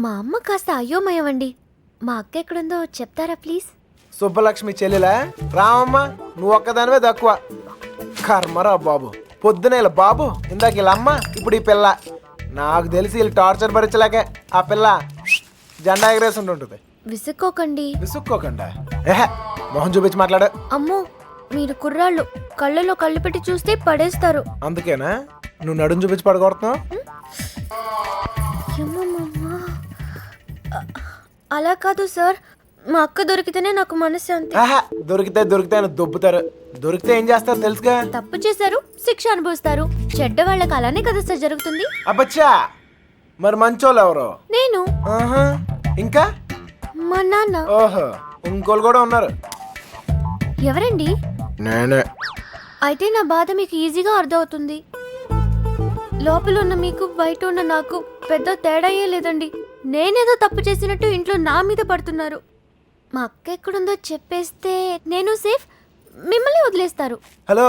మా అమ్మ కాస్త అయోమయమండి. మా అక్క ఎక్కడుందో చెప్తారా ప్లీజ్? సుబ్బలక్ష్మి చెల్లెలా? రామమ్మ నువ్వు ఒక్కదానివే తక్కువ. కర్మరా బాబు, పొద్దున ఇలా బాబు, ఇందాక ఇలా అమ్మ, ఇప్పుడు ఈ పిల్ల. నాకు తెలిసి వీళ్ళు టార్చర్ భరించలేకే ఆ పిల్ల జెండా ఎగరేసి ఉంటుంది. విసుక్కోకండి. విసుక్కోకుండా ఏహే మొహం చూపించి మాట్లాడు. అమ్మో, మీరు కుర్రాళ్ళు, కళ్ళలో కళ్ళు పెట్టి చూస్తే పడేస్తారు. అందుకేనా నువ్వు నడుం చూపించి పడగొడుతున్నావు? అలా కాదు సార్, మా అక్క దొరికితేనే నాకు మనశ్శాంతి. దొరికితే అని దొబ్బుతారు. దొరికితే ఏం చేస్తారు తెలుసుగా? తప్పు చేశారు, శిక్ష అనుభవిస్తారు. చెడ్డ వాళ్ళకి అలానే కదా సార్ జరుగుతుంది. అబ్బచ్చా, మరి మంచోళ్ళు ఎవరు? నేను. ఇంకా మా నాన్న. ఓహో, ఇంకోళ్ళు కూడా ఉన్నారు. ఎవరండి? నేనే. అయితే నా బాధ మీకు ఈజీగా అర్థమవుతుంది. లోపల ఉన్న మీకు బయట ఉన్న నాకు పెద్ద తేడాయే లేదండి. నేనేదో తప్పు చేసినట్టు ఇంట్లో నా మీద పడుతున్నారు. మా అక్క ఎక్కడుందో చెప్పేస్తే నేను సేఫ్, మిమ్మల్ని వదిలేస్తారు. హలో,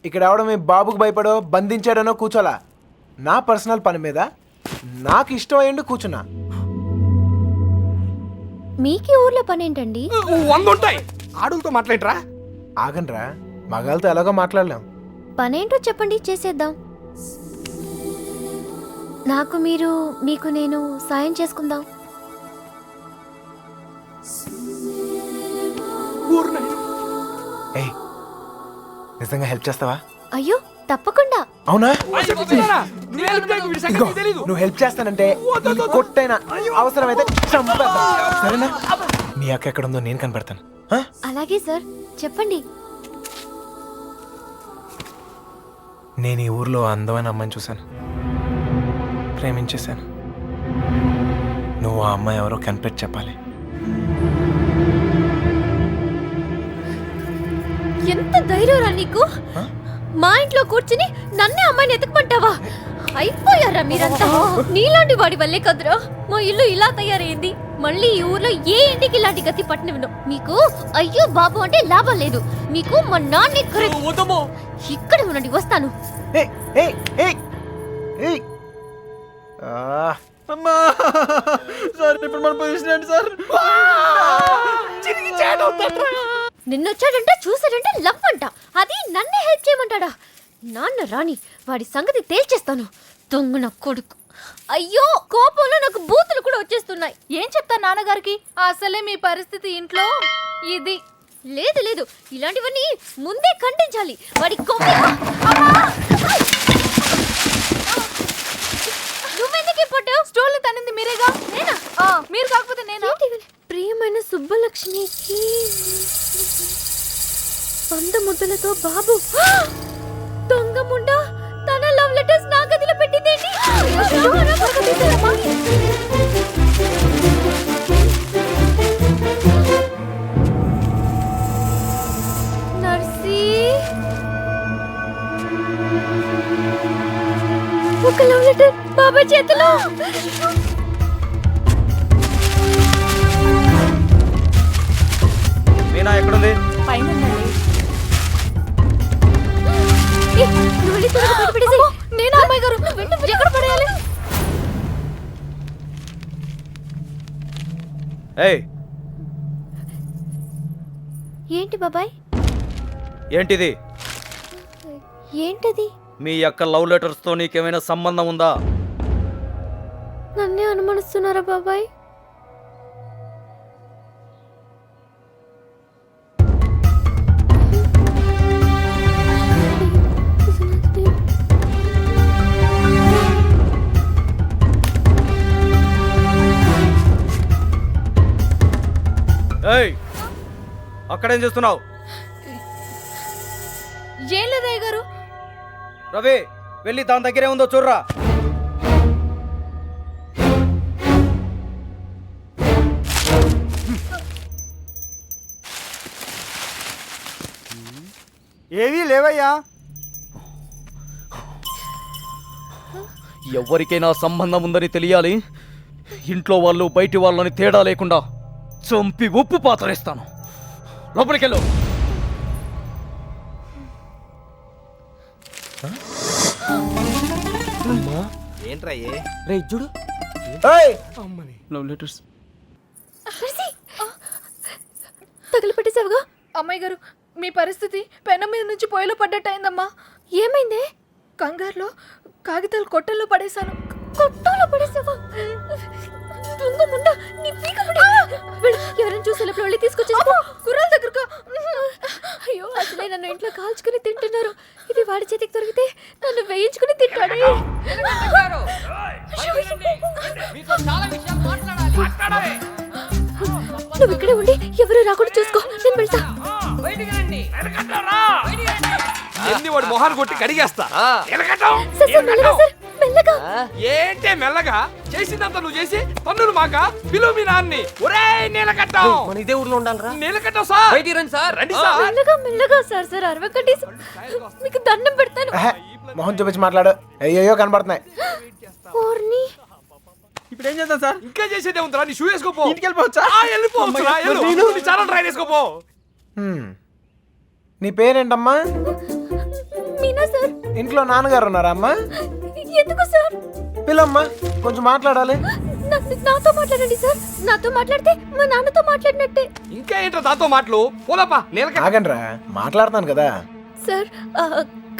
ఇక్కడ ఎవడో మీ బాబుకు భయపడో బంధించాడనో కూర్చోలా. నా పర్సనల్ పని మీద నాకు ఇష్టం అయ్యండి కూర్చున్నా. మీకీ ఊర్లో పని ఏంటండి? 100 ఉంటాయి. ఆడులతో మాట్లాడరా? ఆగండ్రా, మగాళ్ళతో ఎలాగో మాట్లాడలేం. పనేంటో చెప్పండి, చేసేద్దాం. నాకు మీరు, మీకు నేను సాయం చేసుకుందాం. ఏయ్, నిజంగా హెల్ప్ చేస్తావా? అయ్యో తప్పకుండా. అవునా? ఇదిగో, నువ్వు హెల్ప్ చేస్తానంటే ఈ కొట్టైనా అవసరమైతే చంపేద్దాం. సరేనా? నీ అక్క ఎక్కడుందో నేను కనిపెడతాను. అలాగే సార్, చెప్పండి. నేను ఈ ఊర్లో అందమైన అమ్మాయిని చూశాను, ప్రేమించేశాను. నువ్వు ఆ అమ్మాయి ఎవరో కనిపెట్టి చెప్పాలి. ఎంత ధైర్యంరా నీకు? మా ఇంట్లో కూర్చుని నన్నే అమ్మాయిని ఎత్తుకుమంటావా? అయిపోయారా మీరంతా? నీలాంటి వాడి వల్లే కదరా మా ఇల్లు ఇలా తయారైంది. మళ్ళీ ఈ ఊర్లో ఏ ఇంటికి ఇలాంటి గతి పట్టినవిను. మీకు అయ్యో బాబు అంటే లాభం లేదు. మీకు మా నాన్న ఇక్కడ ఉండండి, వస్తాను. అమ్మా సార్, ఇప్పుడు మన పొజిషన్ ఏంటి సార్? నిన్నొచ్చాడంటే చూసాడంటే లవ్ అంట. అది నన్నే హెల్ప్ చేయమంటాడా? నాన్న రాని, వాడి సంగతి తేల్చేస్తాను. దొంగ నా కొడుకు. అయ్యో, కోపంలో నాకు బూతులు కూడా వచ్చేస్తున్నాయి. ఏం చెప్తా నాన్నగారికి? అసలే మీ పరిస్థితి ఇంట్లో ఇది. లేదు లేదు, ఇలాంటివన్నీ ముందే ఖండించాలి. వాడి నువ్వెందుకు పట్టావు? స్టోర్లు తనింది మీరేగా. నేనా? మీరు కాకపోతే నేను. ప్రియమైన సుబ్బలక్ష్మికి 100 ముద్దలతో బాబు. దొంగ ముండ, తన లవ్ లెటర్స్ నా గదిలో పెట్టిందేంటి? నర్సీ, ఒక లవ్ లెటర్ బాబా చేతిలో. మీనా ఎక్కడుంది? పైన నేను అమ్మాయి గారు ఎక్కడ పడేయాలి? ఏయ్, ఏంటి బాబాయ్? ఏంటిది? ఏంటది? మీ యొక్క లవ్ లెటర్స్ తో నీకేమైనా సంబంధం ఉందా? నన్నే అనుమానిస్తున్నారా బాబాయ్? ఏయ్, అక్కడేం చేస్తున్నావు? ఏం లేదయ్య గారు. రవి, వెళ్ళి దాని దగ్గరే ఉందో చూడరా. ఏవీ లేవయ్యా. ఎవరికైనా సంబంధం ఉందని తెలియాలి. ఇంట్లో వాళ్ళు బయటి వాళ్ళని తేడా లేకుండా చంపి ఉప్పు పాతరేస్తాను. లోపలికెళ్ళు. ఏంట్రా రే చూడు. Love letters. తగిలిపెట్టేసావుగా. అమ్మాయి గారు మీ పరిస్థితి పెనం మీద నుంచి పొయ్యిలో పడ్డట్టయిందమ్మా. ఏమైందే? కంగారులో కాగితాలు కొట్టల్లో పడేశాను. కొట్టంలో పడేసావా? దొంగ ముండా, నీ పీక ముడి. వెళ్ళు, ఎవరైనా చూసి లోపల వెళ్ళి తీసుకొచ్చేసుకో. కుర్రాల దగ్గరగా. అయ్యో, అసలే నన్ను ఇంట్లో కాల్చుకుని తింటున్నారు. ఇది వాడి చేతికి దొరికితే నన్ను వేయించుకుని తింటాడే. నువ్వు ఇక్కడే ఉండి ఎవరు రాకుండా చూసుకో, నేను వెళ్తా. ఎన్ని వాడు మొహాలు కొట్టి కడిగేస్తా. సార్, సార్, మెల్లగా సార్, మెల్లగా. ఏంటే మెల్లగా చేసిందంతా నువ్వు చేసి పన్నులు మాక పిలువు మీ నాన్ని. ఒరే నీలకట్టం, మన ఇదే ఊర్లో ఉండాలరా. నీలకట్టం సార్, బయటికి రండి సార్. రండి సార్. మెల్లగా మెల్లగా సార్. సార్ అరవకండి, మీకు దండం పెడతాను. మొహం చూపించి మాట్లాడు. అయ్యో కనబడుతున్నాయి. ఓర్ని. ఇప్పుడు ఏం చేద్దాం సార్? ఇంకా చేసేదే ఉందిరా, నీ షూ వేసుకోపో. ఇంటికి వెళ్ళిపోవచ్చా? వెళ్ళిపోవచ్చురా, చాలా ట్రై చేసుకోపో. నీ పేరేంటమ్మా? మీనా సార్. ఇంట్లో నాన్నగారు ఉన్నారా అమ్మా? ఎందుకు సార్? పిల్లమ్మా, కొంచెం మాట్లాడాలి. నాతో మాట్లాడండి సార్. నాతో మాట్లాడితే మా నాన్నతో మాట్లాడినట్టే. ఇంకా ఏంటో దాంతో మాటలు పోలప్పా. నీలకట్ట ఆగండ్రా, మాట్లాడుతాను కదా. సార్,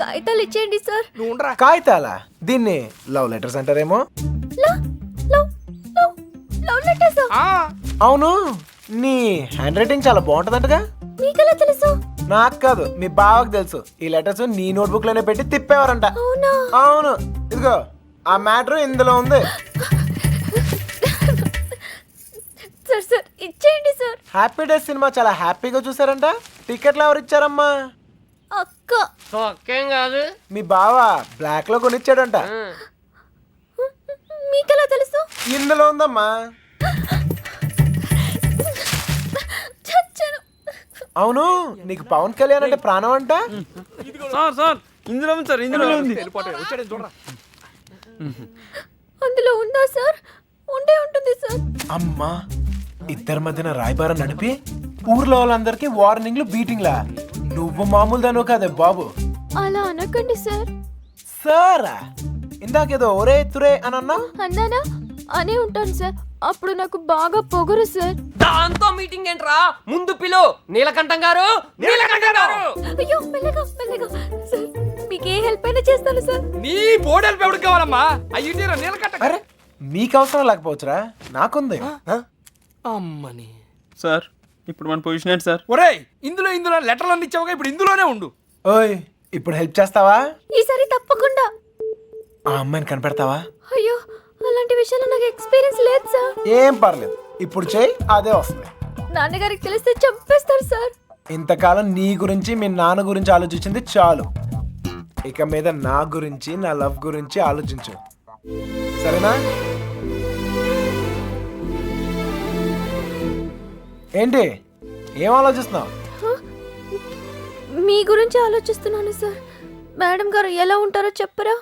కాగితాలు ఇచ్చేయండి సార్. నువ్వు ఉండరా. కాగితాలా? దీన్ని లవ్ లెటర్స్ అంటారేమో. Love love love love letters. అవును, నీ హ్యాండ్ రైటింగ్ చాలా బాగుంటదంటగా. మీకెలా తెలుసు? నాకు కాదు, మీ బావకు తెలుసు. ఈ లెటర్స్ నీ నోట్బుక్ లోనే పెట్టి తిప్పేవారంట. అవునా? అవును, ఇదిగో ఆ మ్యాటర్ ఇందులో ఉంది. సార్ సార్, ఇచ్చేయండి సార్. హ్యాపీ డేస్ సినిమా చాలా హ్యాపీగా చూసారంట. టికెట్లు ఎవరు ఇచ్చారమ్మా? అక్క. తొక్కేం కాదు. మీ బావ బ్లాక్ లో కొనిచ్చాడంట. మీకెలా తెలుసు? ఇందులో ఉందమ్మా. చచ్చాను. అవును, నీకు పవన్ కళ్యాణ్ అంటే ప్రాణం అంట. సార్ సార్, ఇందులో ఉంది సార్, ఇందులో ఉంది. వచ్చాడని చూడరా. అందులో ఉందా సార్? ఉండే ఉంటుంది సార్. అమ్మా, ఇద్దరి మధ్యన రాయబారం నడిపి ఊర్లో వాళ్ళందరికీ వార్నింగ్లు బీటింగ్లా. నువ్వు మామూలు దాను కాదే బాబు. అలా అనకండి సార్. సారా, ఇందాకేదో ఒరే తురే అని అన్నా. అన్నానా? అనే ఉంటాను సార్. అప్పుడు నాకు బాగా పొగరు సార్. దాంతో మీటింగ్ ఏంట్రా? ముందు పిలు. నీలకంఠం గారు, నీలకంఠం గారు. అయ్యో, మెల్లగా మెల్లగా సార్. మీకు ఏ హెల్ప్ అయినా చేస్తాను సార్. నీ బోర్డు ఎవరికి కావాలమ్మా? అయ్యింటిరా నీలకట్ట. అరే, మీకు అవసరం లేకపోవచ్చురా, నాకుంది. అమ్మని. సార్, ఇప్పుడు మన పొజిషన్ ఏంటి సార్? ఒరేయ్, ఇందులో లెటర్లు అన్ని ఇచ్చావుగా, ఇప్పుడు ఇందులోనే ఉండు. ఓయ్, ఇప్పుడు హెల్ప్ చేస్తావా? ఈసారి తప్పకుండా. ఆ అమ్మాయిని కనిపెడతావా? అయ్యో, అలాంటి విషయాలు నాకు ఎక్స్పీరియన్స్ లేదు సార్. ఏం పర్లేదు, ఇప్పుడు చేయి, అదే వస్తుంది. నాన్నగారికి తెలిస్తే చంపేస్తారు సార్. ఇంతకాలం నీ గురించి మీ నాన్న గురించి ఆలోచించింది చాలు. ఇక మీద నా గురించి, నా లవ్ గురించి ఆలోచించు, సరేనా? ఏంటి, ఏం ఆలోచిస్తున్నావు? మీ గురించి ఆలోచిస్తున్నాను సార్. మేడం గారు ఎలా ఉంటారో చెప్పరా?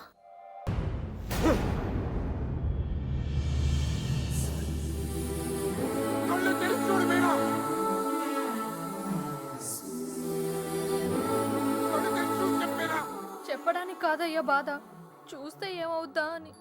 చెప్పడానికి కాదయ్యా బాధ, చూస్తే ఏమవుద్దా అని.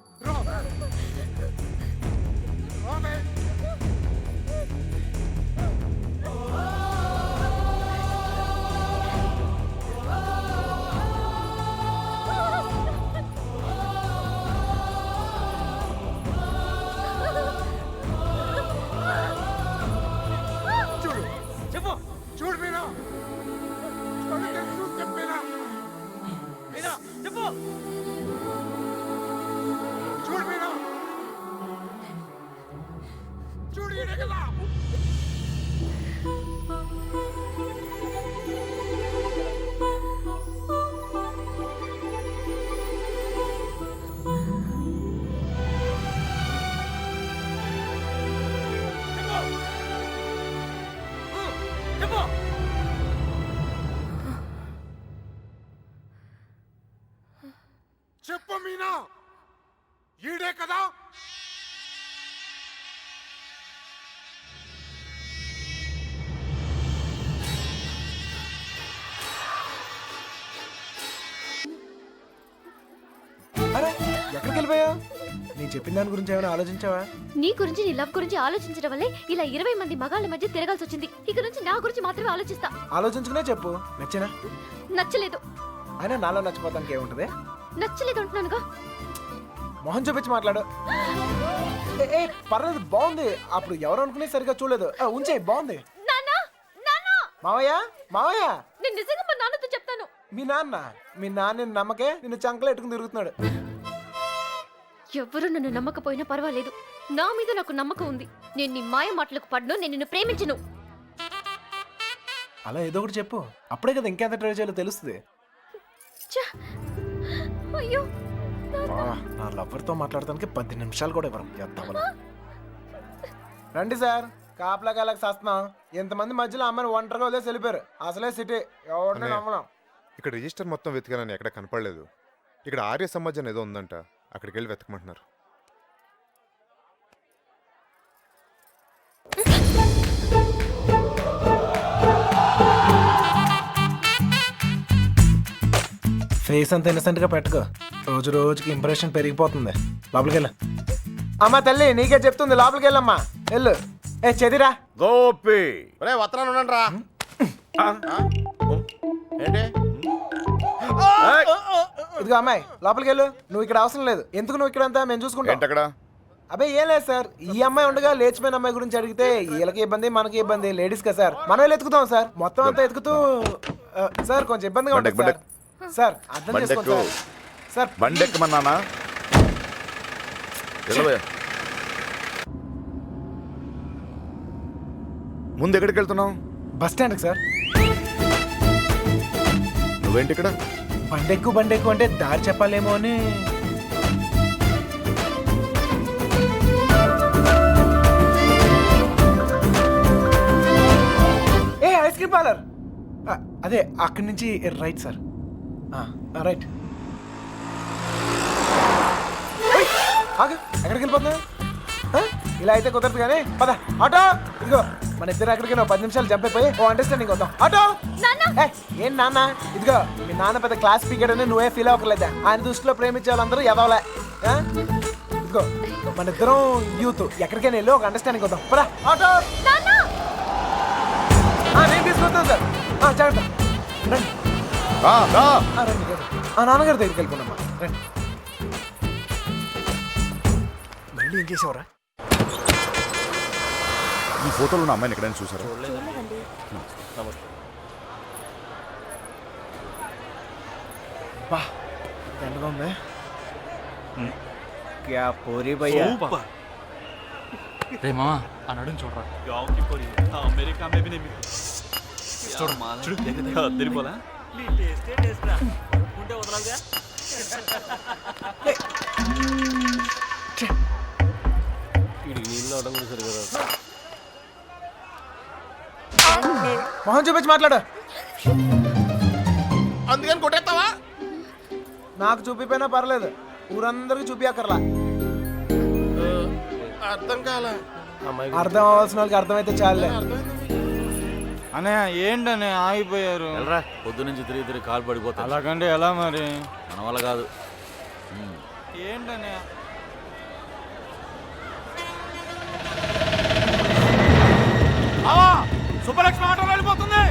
చెప్పు మీనా, ఈడే కదా? అరే, ఎక్కడికి వెళ్ళిపోయావు? నీ నేను చెప్పిన దాని గురించి ఏమైనా ఆలోచించావా? నీ గురించి నీ లవ్ గురించి ఆలోచించడం వల్లే ఇలా 20 మంది మగాళ్ళ మధ్య తిరగాల్సి వచ్చింది. ఇక నుంచి నా గురించి మాత్రమే ఆలోచిస్తా. ఆలోచించుకునే చెప్పు. నచ్చినా? నచ్చలేదు. అయినా నాలో నచ్చిపోతానికి ఏముంటది? నచ్చలేదు అంటున్నానుగా. మొహం చూపించి మాట్లాడు. ఏ పర్లేదు, బాగుంది. అప్పుడు ఎవరు అనుకునే సరిగా చూడలేదు. ఉంచే, బాగుంది. నాన్నా, నాన్నా, మావయ్య, మావయ్య, నేను నిజంగా మా నాన్నతో చెప్తాను. మీ నాన్న నమ్మకే నిన్ను చంకలో ఎట్టుకుని తిరుగుతున్నాడు. ఎవరు నన్ను నమ్మకపోయినా పర్వాలేదు, నా మీద నాకు నమ్మకం ఉంది. నేను నీ మాయ మాటలకు పడ్ను, నేను నిన్ను ప్రేమించను. అలా ఏదో ఒకటి చెప్పు. అప్పుడే కదా ఇంకెంత ట్రై చేయాలో తెలుస్తుంది. ఛ! అయ్యో, నా లవర్తో మాట్లాడటానికి 10 నిమిషాలు కూడా ఇవ్వరు. రండి సార్, కాపలా కాలకు సస్తున్నాం. ఇంతమంది మధ్యలో అమ్మాయిని ఒంటరిగా వదిలేసి వెళ్ళిపోయారు. అసలే సిటీ, ఎవరిని నమ్మలేం. ఇక్కడ రిజిస్టర్ మొత్తం వెతికానని ఎక్కడ కనపడలేదు. ఇక్కడ ఆర్య సమాజం ఏదో ఉందంట, అక్కడికి వెళ్ళి వెతకమంటున్నారు. ఫేస్ అంత ఇన్నసెంట్ గా పెట్టుకో. రోజు రోజుకి ఇంప్రెషన్ పెరిగిపోతుంది. లోపలికి వెళ్ళు. అమ్మా తల్లి, నీకే చెప్తుంది, లోపలికి వెళ్ళమ్మా. వెళ్ళు. ఏ చెదిరా గోపి రే వత్రాలు ఉండండి రా. ఏంటి ఇదిగో అమ్మాయి, లోపలికి వెళ్ళు. నువ్వు ఇక్కడ అవసరం లేదు. ఎందుకు నువ్వు ఇక్కడ అంతా మేము చూసుకుంటాం. ఏంటక్కడ? అబ్బాయి ఏం లేదు సార్, ఈ అమ్మాయి ఉండగా లేచిపోయిన అమ్మాయి గురించి అడిగితే వీళ్ళకి ఇబ్బంది, మనకి ఇబ్బంది. లేడీస్ కదా సార్, మనం ఎత్తుకుతాం సార్. మొత్తం అంతా ఎత్తుకుతూ సార్ కొంచెం ఇబ్బందిగా ఉంటుంది సార్. సార్ అర్థం చేసుకోండి సార్. సార్ బండెక్కమన్నానా? ముందు ఎక్కడికి వెళ్తున్నావు? బస్ స్టాండ్కి సార్. నువ్వేంటి ఇక్కడ? బండెక్కు అంటే దారి చెప్పాలేమో అని. ఏ ఐస్ క్రీమ్ పార్లర్, అదే అక్కడి నుంచి రైట్ సార్. రైట్. ఆగు, ఎక్కడికి వెళ్ళిపోతున్నా? ఇలా అయితే కుదరదు కానీ పద. ఆటో, ఇదిగో మన ఇద్దరు ఎక్కడికి 10 నిమిషాలు జంప్ అయిపోయి ఓ అండర్స్టాండింగ్ వద్దాం. ఆటో. ఏం నాన్న, ఇదిగో మీ నాన్న పెద్ద క్లాస్ స్పీకర్ అని నువ్వే ఫీల్ అవ్వట్లేదా? ఆయన దృష్టిలో ప్రేమించే వాళ్ళందరూ ఎదవలే. ఇదిగో మన ఇద్దరం యూత్, ఎక్కడికైనా వెళ్ళి ఒక అండర్స్టాండింగ్ వద్దాం. పద. ఆటో. నేను తీసుకొస్తాను సార్. జాగ్రత్త. రండి. రండి. నాన్నగారి దగ్గరికి వెళ్ళిపోనమ్మా. రండి. మళ్ళీ ఏం చేసావురా? ఈ ఫోటోలో ఉన్న అమ్మాయిని ఎక్కడైనా చూసారా? బా, ఎండగా ఉంది. క్యా పోరీ భయ్యా. రే మామా అన్నాడు చూడరా. తిరిగిపోలా మొహం చూపించి మాట్లాడు. అందుకని కొట్టేస్తావా? నాకు చూపిపోయినా పర్లేదు, ఊరందరికి చూపియక్కర్లా. అర్థం కాలే. అర్థం అవ్వాల్సిన వాళ్ళకి అర్థమైతే చాలే. అనే ఏంటనే ఆగిపోయారు? పొద్దు నుంచి తిరిగి కాలు పడిపోతా. అలాగంటే ఎలా మరి? మన వల్ల కాదు. ఏంటనే సుబ్బలక్ష్మి ఆటో వెళ్ళిపోతుంది.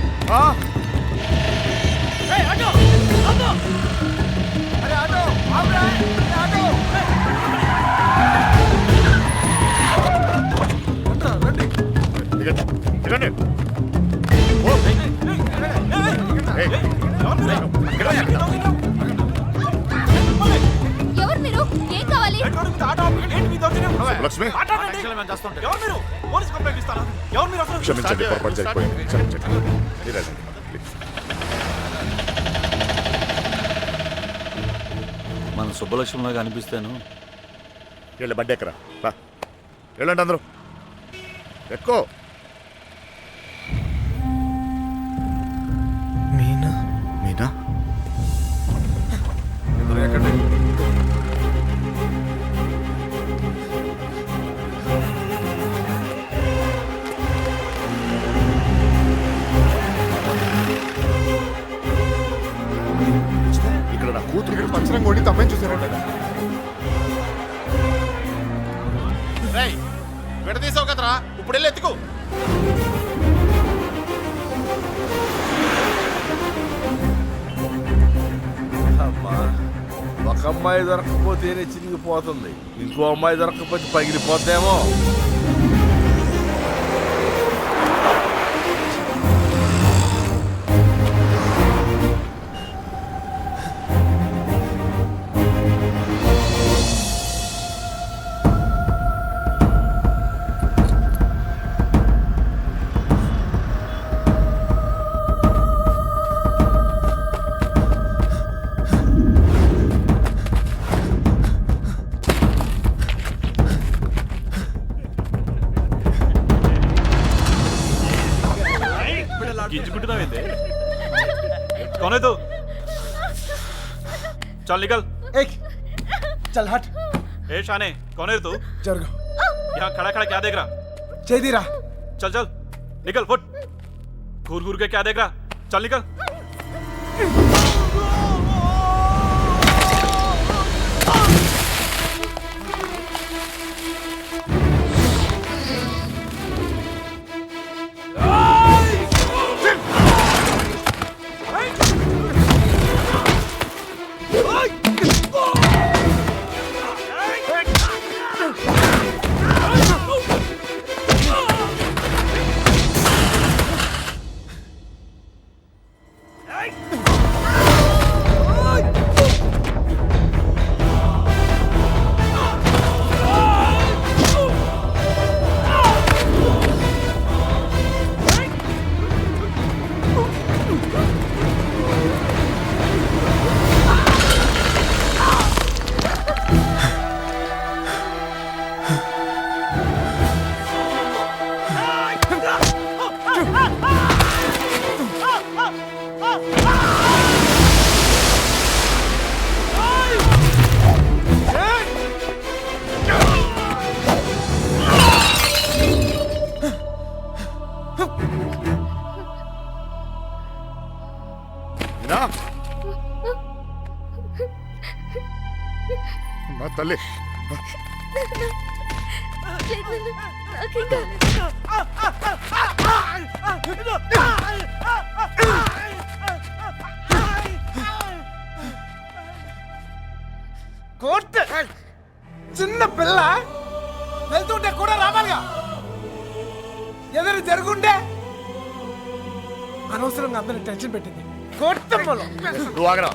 ఎవరు మీరు? ఏం కావాలి? లక్ష్మి క్షమించండి, పొరపాటు జరిగిపోయింది. క్షమించండి. మన సుబ్బలక్ష్మిలాగా అనిపిస్తాను. వెళ్ళి బండి ఎక్కరా. వెళ్ళండి అందరూ, ఎక్కువ. మీనా మీనా ఇక్కడ నా కూతురు ఇక్కడ పంచరం కొట్టి తమ్మని చూసారంట. లాగేసావు కదరా, ఇప్పుడు వెళ్ళి ఎత్తుకో. అమ్మా, ఒక అమ్మాయి దొరకకపోతేనే చిరిగిపోతుంది, ఇంకో అమ్మాయి దొరకకపోతే పగిలిపోతేమో. गिंजुకుంటున్నావేంది? कौन है तू? चल निकल। चल हट। ए शाने, कौन है तू? जरगो। यहाँ खड़ा खड़ा क्या देख रहा? चेदीरा। चल चल निकल, फुट। घूर घूर के क्या देख रहा? चल निकल। తల్లి చిన్న పిల్ల వెళ్తుంటే కూడా రావాలిగా, ఎదురు జరుగుండే అనవసరంగా అందరిని టెన్షన్ పెట్టింది. కోర్తమ్మలో నువ్వు ఆగరా.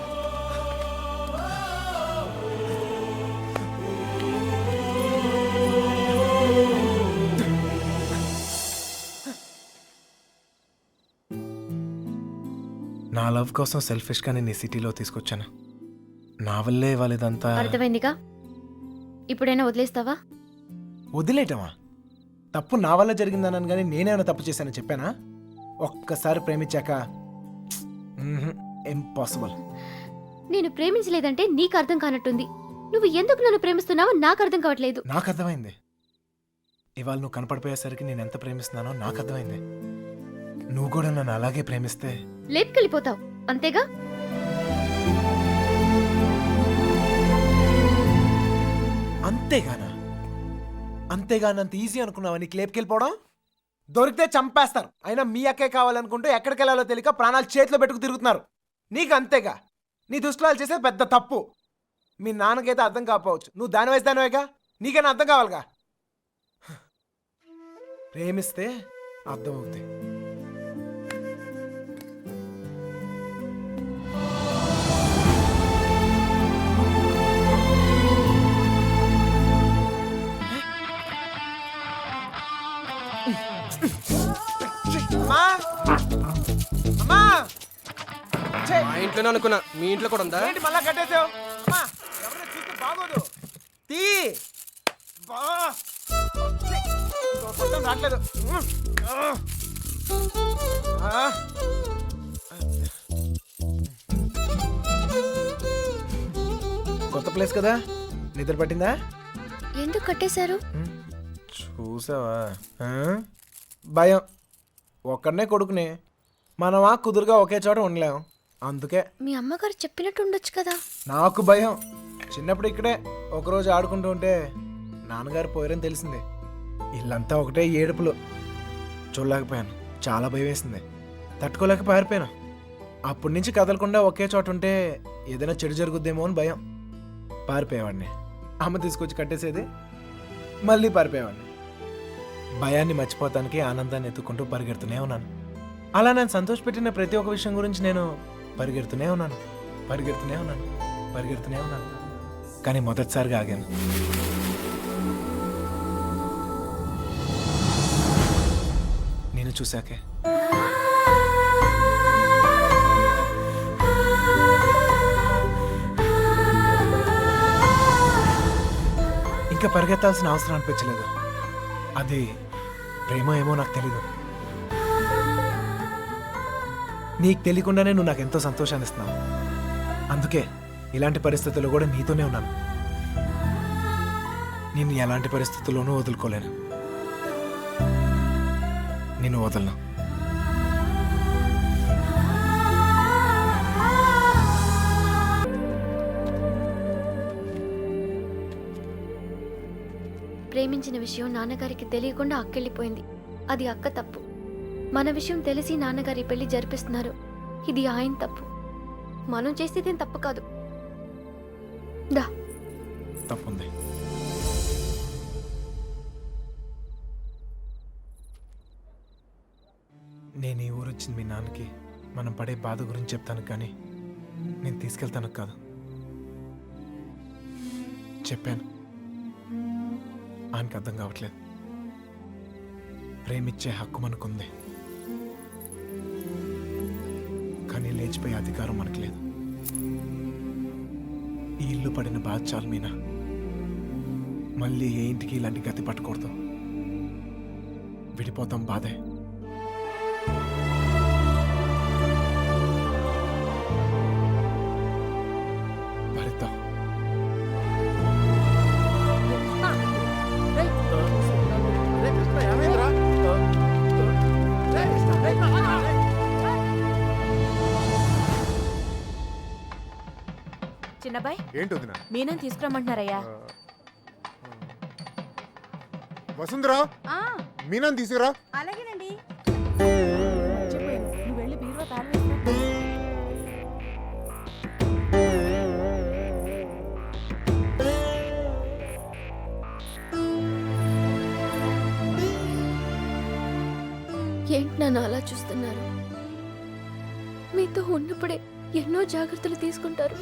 నా లవ్ కోసం సెల్ఫిష్గా నేను ఈ సిటీలో తీసుకొచ్చాను. నా వల్లే వాళ్ళదంతా. అర్థమైందిగా, ఇప్పుడైనా వదిలేస్తావా? వదిలేయటమా? తప్పు నా వల్ల జరిగిందన్నాను కానీ నేనేమైనా తప్పు చేశానని చెప్పానా? ఒక్కసారి ప్రేమించాక ఇంపాసిబుల్. నేను ప్రేమించలేదంటే నీకు అర్థం కానట్టుంది. నువ్వు ఎందుకు నన్ను ప్రేమిస్తున్నావో నాకు అర్థం కావట్లేదు. నాకు అర్థమైంది. ఇవాళ నువ్వు కనపడిపోయేసరికి నేను ఎంత ప్రేమిస్తున్నానో నాకు అర్థమైంది. నువ్వు కూడా నన్ను అలాగే ప్రేమిస్తే లేపుకెళ్ళిపోతావు, అంతేగా? అంతేగానా? అంతేగానంత ఈజీ అనుకున్నావా నీకు లేపుకెళ్ళిపోవడం? దొరికితే చంపేస్తారు. అయినా మీ అక్కే కావాలనుకుంటే ఎక్కడికి వెళ్ళాలో తెలియక ప్రాణాలు చేతిలో పెట్టుకు తిరుగుతున్నారు. నీకు అంతేగా. నీ దుష్టులాలు చేసే పెద్ద తప్పు. మీ నాన్నకైతే అర్థం కాకపోవచ్చు, నువ్వు దాని వయసు దానివేగా, నీకైనా అర్థం కావాలిగా. ప్రేమిస్తే అర్థం అవుతుంది. మా ఇంట్లోనే అనుకున్నా, మీ ఇంట్లో కూడా ఉందా? ఏంటి మళ్ళా కట్టేసావు? ఎవరైనా చూస్తే బాగోదు. తీ బా రావట్లేదు. కొత్త ప్లేస్ కదా, నిద్ర పట్టిందా? ఎందుకు కట్టేశారు? చూసావా? భయం. ఒక్కడనే కొడుకుని మనమా కుదురుగా ఒకే చోట ఉండలేం, అందుకే. మీ అమ్మగారు చెప్పినట్టు ఉండొచ్చు కదా. నాకు భయం. చిన్నప్పుడు ఇక్కడే ఒకరోజు ఆడుకుంటూ ఉంటే నాన్నగారు పోయారని తెలిసింది. ఇల్లంతా ఒకటే ఏడుపులు. చూడలేకపోయాను, చాలా భయం వేసింది, తట్టుకోలేక పారిపోయాను. అప్పటి నుంచి కదలకుండా ఒకే చోట ఉంటే ఏదైనా చెడు జరుగుద్దేమో అని భయం. పారిపోయేవాడిని, అమ్మ తీసుకొచ్చి కట్టేసేది, మళ్ళీ పారిపోయేవాడిని. భయాన్ని మర్చిపోతానికి ఆనందాన్ని ఎత్తుకుంటూ పరిగెడుతూనే ఉన్నాను. అలా నేను సంతోషపెట్టిన ప్రతి ఒక్క విషయం గురించి నేను పరిగెడుతూనే ఉన్నాను. కానీ మొదటిసారిగా ఆగాను. నేను చూశాకే. ఇంకా పరిగెత్తాల్సిన అవసరం అనిపించలేదు. అది ప్రేమ ఏమో నాకు తెలీదు. నీకు తెలియకుండానే నువ్వు నాకు ఎంతో సంతోషాన్ని ఇస్తున్నావు. అందుకే ఇలాంటి పరిస్థితుల్లో కూడా నీతోనే ఉన్నాను. నేను ఎలాంటి పరిస్థితుల్లోనూ వదులుకోలేను. నేను వదలను. ప్రేమించిన విషయం నాన్నగారికి తెలియకుండా అక్కెళ్ళిపోయింది. అది అక్క తప్పు. మన విషయం తెలిసి నాన్నగారి పెళ్లి జరిపిస్తున్నారు. ఇది ఆయన తప్పు. మనం చేసేదేం తప్పు కాదు. దా. తప్పుంది. నేను ఈ ఊరు వచ్చింది మీ నాన్నకి మనం పడే బాధ గురించి చెప్తాను, కానీ నేను తీసుకెళ్తాను కాదు. చెప్పాను, ఆయనకి అర్థం కావట్లేదు. ప్రేమిచ్చే హక్కు మనకుంది, కానీ లేచిపోయే అధికారం మనకు లేదు. ఈ ఇల్లు పడిన బాధ చాలు మీనా. మళ్ళీ ఏ ఇంటికి ఇలాంటి గతి పట్టకూడదు. విడిపోతాం, బాధే. భరిద్దాం. చిన్నబాయ్, ఏంటి వదినా? మీనని తీసుకురమ్మంటున్నారయ్యా. వసుంధరా, మీనాన్ని తీసుకురా. అలాగేనండి. నువ్వు వెళ్ళి బీరువా తాళం వేసుకో. ఏంటి నన్ను అలా చూస్తున్నారు? మీతో ఉన్నప్పుడే ఎన్నో జాగ్రత్తలు తీసుకుంటారు.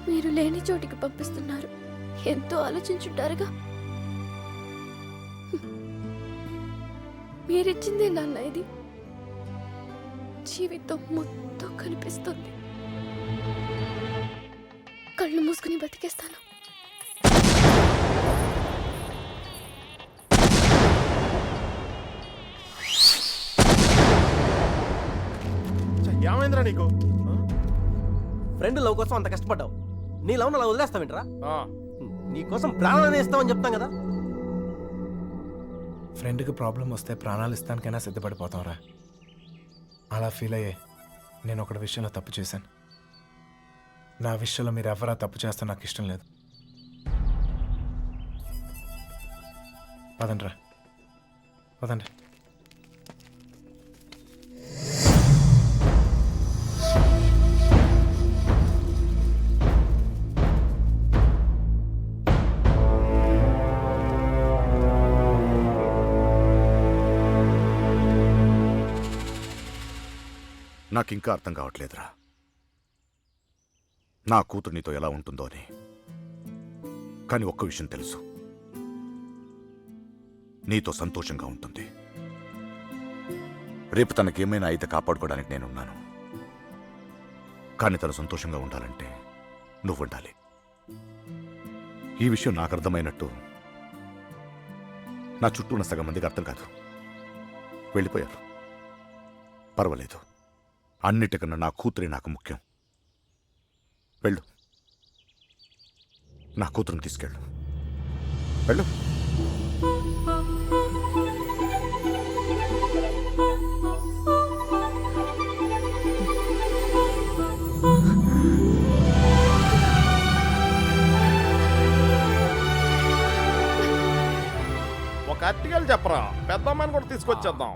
మీరు లేని చోటికి పంపిస్తున్నారు. ఎంతో ఆలోచించుంటారుగా. మీరిచ్చిందే నాన్న ఇది. జీవితం మొత్తం కనిపిస్తుంది. కళ్ళు మూసుకుని బతికేస్తాను. ఏమైందిరా నీకు? ఫ్రెండ్ లవ్ కోసం అంత కష్టపడ్డావు. నీ లవ్ అలా వదిలేస్తావేంట్రా? నీకోసం ప్రాణాలు ఇస్తామని చెప్తాం కదా. ఫ్రెండ్కి ప్రాబ్లం వస్తే ప్రాణాలు ఇస్తానికైనా సిద్ధపడిపోతాంరా. అలా ఫీల్ అయ్యే నేను ఒకటి విషయంలో తప్పు చేశాను. నా విషయంలో మీరు ఎవరా తప్పు చేస్తే నాకు ఇష్టం లేదు. పదండ్రా, పదండి. నాకింకా అర్థం కావట్లేదురా, నా కూతురు నీతో ఎలా ఉంటుందో అని. కానీ ఒక్క విషయం తెలుసు, నీతో సంతోషంగా ఉంటుంది. రేపు తనకేమైనా అయితే కాపాడుకోవడానికి నేనున్నాను. కానీ తను సంతోషంగా ఉండాలంటే నువ్వు ఉండాలి. ఈ విషయం నాకు అర్థమైనట్టు నా చుట్టూ ఉన్న సగం మందికి అర్థం కాదు. వెళ్ళిపోయారు. పర్వాలేదు, అన్నిటికన్నా నా కూతురే నాకు ముఖ్యం. వెళ్ళు, నా కూతురుని తీసుకెళ్ళు. వెళ్ళు. కత్తికెళ్ళి చెప్పరా పెద్దమ్మని కూడా తీసుకొచ్చేద్దాం